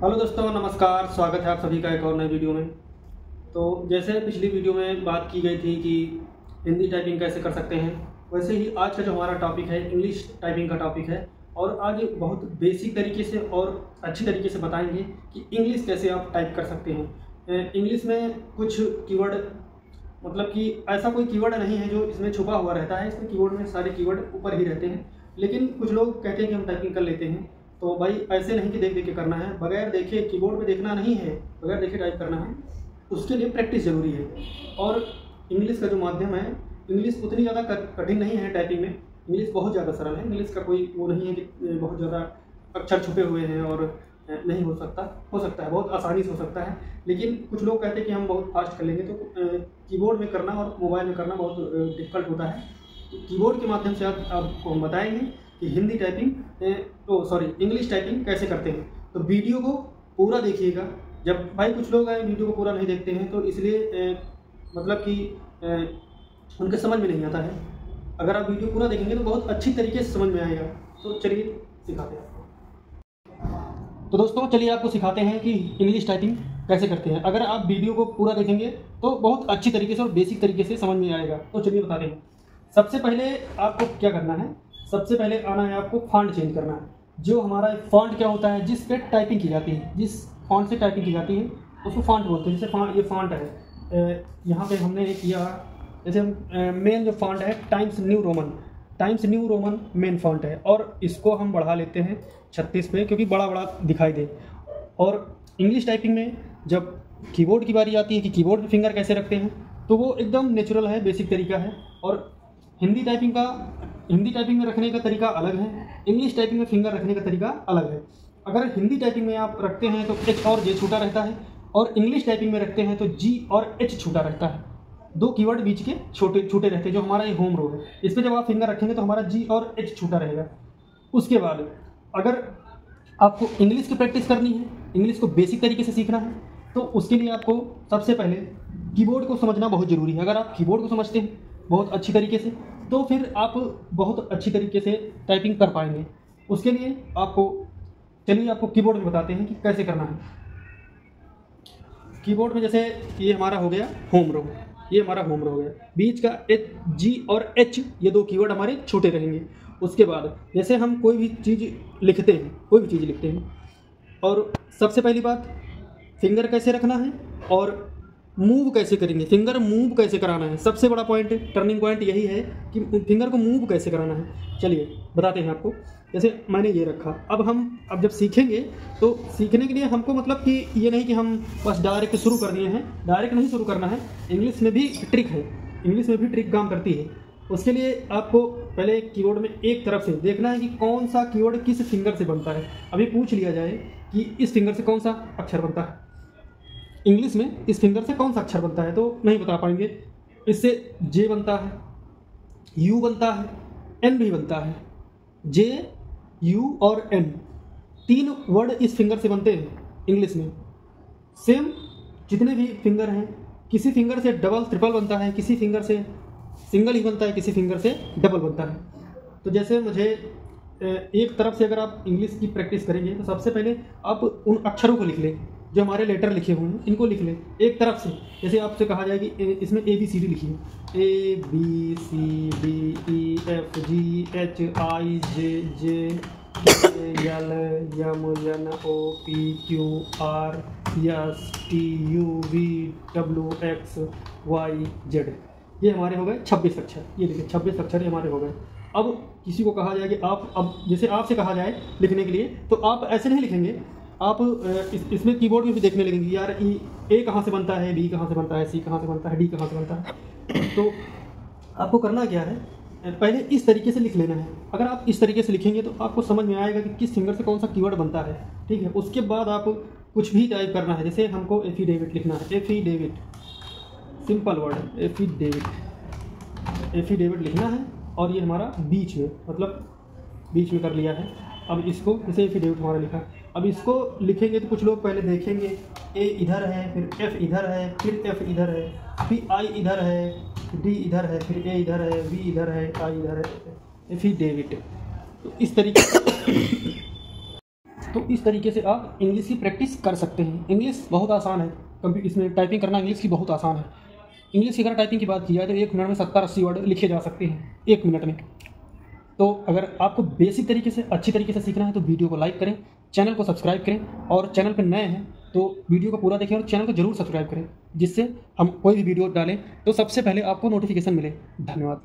Hello दोस्तों, नमस्कार। स्वागत है आप सभी का एक और नए वीडियो में। तो जैसे पिछली वीडियो में बात की गई थी कि हिंदी टाइपिंग कैसे कर सकते हैं, वैसे ही आज का जो हमारा टॉपिक है इंग्लिश टाइपिंग का टॉपिक है। और आज बहुत बेसिक तरीके से और अच्छी तरीके से बताएंगे कि इंग्लिश कैसे आप टाइप कर सकते हैं। इंग्लिश में कुछ कीवर्ड, मतलब कि ऐसा कोई कीवर्ड नहीं है जो इसमें छुपा हुआ रहता है। इसमें कीवर्ड में सारे कीवर्ड ऊपर ही रहते हैं, लेकिन कुछ लोग कहते हैं कि हम टाइपिंग कर लेते हैं। तो भाई ऐसे नहीं कि देख देख के करना है, बगैर देखे कीबोर्ड पे देखना नहीं है, बगैर देखे टाइप करना है। उसके लिए प्रैक्टिस ज़रूरी है। और इंग्लिश का जो माध्यम है, इंग्लिश उतनी ज़्यादा कठिन नहीं है टाइपिंग में। इंग्लिश बहुत ज़्यादा सरल है। इंग्लिश का कोई वो नहीं है कि बहुत ज़्यादा अक्षर छुपे हुए हैं और नहीं हो सकता है, बहुत आसानी से हो सकता है। लेकिन कुछ लोग कहते हैं कि हम बहुत फास्ट कर लेंगे, तो कीबोर्ड में करना और मोबाइल में करना बहुत डिफ़िकल्ट होता है। कीबोर्ड के माध्यम से आपको हम बताएंगे कि हिंदी टाइपिंग इंग्लिश टाइपिंग कैसे करते हैं। तो वीडियो को पूरा देखिएगा। जब भाई कुछ लोग हैं वीडियो को पूरा नहीं देखते हैं, तो इसलिए मतलब कि उनके समझ में नहीं आता है। अगर आप वीडियो पूरा देखेंगे तो बहुत अच्छी तरीके से समझ में आएगा। तो चलिए सिखाते हैं आपको। तो दोस्तों चलिए आपको सिखाते हैं कि इंग्लिश टाइपिंग कैसे करते हैं। अगर आप वीडियो को पूरा देखेंगे तो बहुत अच्छी तरीके से और बेसिक तरीके से समझ में आएगा। तो चलिए बताते हैं। सबसे पहले आपको क्या करना है, सबसे पहले आना है आपको फॉन्ट चेंज करना है। जो हमारा फॉन्ट क्या होता है, जिस पे टाइपिंग की जाती है, जिस फॉन्ट से टाइपिंग की जाती है उसको फॉन्ट बोलते हैं। जैसे ये फॉन्ट है, यहाँ पे हमने एक किया, जैसे मेन जो फॉन्ट है times new Roman main font है। और इसको हम बढ़ा लेते हैं 36 पे, क्योंकि बड़ा बड़ा दिखाई दे। और इंग्लिश टाइपिंग में जब कीबोर्ड की बारी आती है कि कीबोर्ड पे फिंगर कैसे रखते हैं, तो वो एकदम नेचुरल है, बेसिक तरीका है। और हिंदी टाइपिंग में रखने का तरीका अलग है, इंग्लिश टाइपिंग में फिंगर रखने का तरीका अलग है। अगर हिंदी टाइपिंग में आप रखते हैं तो एच और जे छूटा रहता है, और इंग्लिश टाइपिंग में रखते हैं तो जी और एच छूटा रहता है। दो कीवर्ड बीच के छूटे रहते हैं। जो हमारा ये होम रो है, इस पर जब आप फिंगर रखेंगे तो हमारा जी और एच छूटा रहेगा। उसके बाद अगर आपको इंग्लिश की प्रैक्टिस करनी है, इंग्लिश को बेसिक तरीके से सीखना है, तो उसके लिए आपको सबसे पहले कीबोर्ड को समझना बहुत ज़रूरी है। अगर आप कीबोर्ड को समझते हैं बहुत अच्छी तरीके से, तो फिर आप बहुत अच्छी तरीके से टाइपिंग कर पाएंगे। उसके लिए चलिए आपको कीबोर्ड में बताते हैं कि कैसे करना है। कीबोर्ड में जैसे ये हमारा हो गया होम रो, ये हमारा होम रो हो गया। बीच का एच, जी और एच, ये दो कीवर्ड हमारे छोटे रहेंगे। उसके बाद जैसे हम कोई भी चीज़ लिखते हैं, और सबसे पहली बात फिंगर कैसे रखना है और मूव कैसे करेंगे, फिंगर मूव कैसे कराना है। सबसे बड़ा पॉइंट, टर्निंग पॉइंट यही है कि फिंगर को मूव कैसे कराना है। चलिए बताते हैं आपको। जैसे मैंने ये रखा, अब जब सीखेंगे तो सीखने के लिए हमको, मतलब कि ये नहीं कि हम बस डायरेक्ट शुरू कर दिए हैं, डायरेक्ट नहीं शुरू करना है। इंग्लिश में भी ट्रिक है, इंग्लिश में भी ट्रिक काम करती है। उसके लिए आपको पहले कीबोर्ड में एक तरफ से देखना है कि कौन सा कीवर्ड किस फिंगर से बनता है। अभी पूछ लिया जाए कि इस फिंगर से कौन सा अक्षर बनता है, इंग्लिश में इस फिंगर से कौन सा अक्षर बनता है, तो नहीं बता पाएंगे। इससे जे बनता है, यू बनता है, एन भी बनता है। जे, यू और एन, तीन वर्ड इस फिंगर से बनते हैं इंग्लिश में। सेम जितने भी फिंगर हैं, किसी फिंगर से डबल ट्रिपल बनता है, किसी फिंगर से सिंगल ही बनता है, किसी फिंगर से डबल बनता है। तो जैसे मुझे एक तरफ से अगर आप इंग्लिश की प्रैक्टिस करेंगे तो सबसे पहले आप उन अक्षरों को लिख लें जो हमारे लेटर लिखे हुए हैं, इनको लिख लें एक तरफ से। जैसे आपसे कहा जाए कि इसमें ABCD लिखिए, ABCDEFGHIJJ LMNOPQRSTUVWXYZ। ये हमारे हो गए 26 अक्षर। ये देखिए 26 अक्षर हमारे हो गए। अब किसी को कहा जाए कि अब जैसे आपसे कहा जाए लिखने के लिए, तो आप ऐसे नहीं लिखेंगे। आप इसमें कीबोर्ड में भी देखने लगेंगे, यार ए कहाँ से बनता है, बी कहाँ से बनता है, सी कहाँ से बनता है, डी कहाँ से बनता है। तो आपको करना क्या है, पहले इस तरीके से लिख लेना है। अगर आप इस तरीके से लिखेंगे तो आपको समझ में आएगा कि किस फिंगर से कौन सा कीवर्ड बनता है। ठीक है, उसके बाद आप कुछ भी टाइप करना है। जैसे हमको एफिडेविट लिखना है, एफिडेविट सिंपल वर्ड है, एफिडेविट लिखना है। और ये हमारा बीच में, मतलब बीच में कर लिया है। अब इसको जैसे एफिडेविट हमारा लिखा, अब इसको लिखेंगे तो कुछ लोग पहले देखेंगे, ए इधर है, फिर एफ इधर है, फिर एफ इधर है, फिर आई इधर है, डी इधर है, फिर ए इधर है, वी इधर है, आई इधर है, एफिडेविट। तो इस तरीके तो इस तरीके से आप इंग्लिश की प्रैक्टिस कर सकते हैं। इंग्लिश बहुत आसान है, कभी इसमें टाइपिंग करना इंग्लिश की बहुत आसान है। इंग्लिश की अगर टाइपिंग की बात की जाए तो 1 मिनट में 70-80 वर्ड लिखे जा सकते हैं 1 मिनट में। तो अगर आपको बेसिक तरीके से अच्छी तरीके से सीखना है तो वीडियो को लाइक करें, चैनल को सब्सक्राइब करें, और चैनल पर नए हैं तो वीडियो को पूरा देखें और चैनल को जरूर सब्सक्राइब करें, जिससे हम कोई भी वीडियो डालें तो सबसे पहले आपको नोटिफिकेशन मिले। धन्यवाद।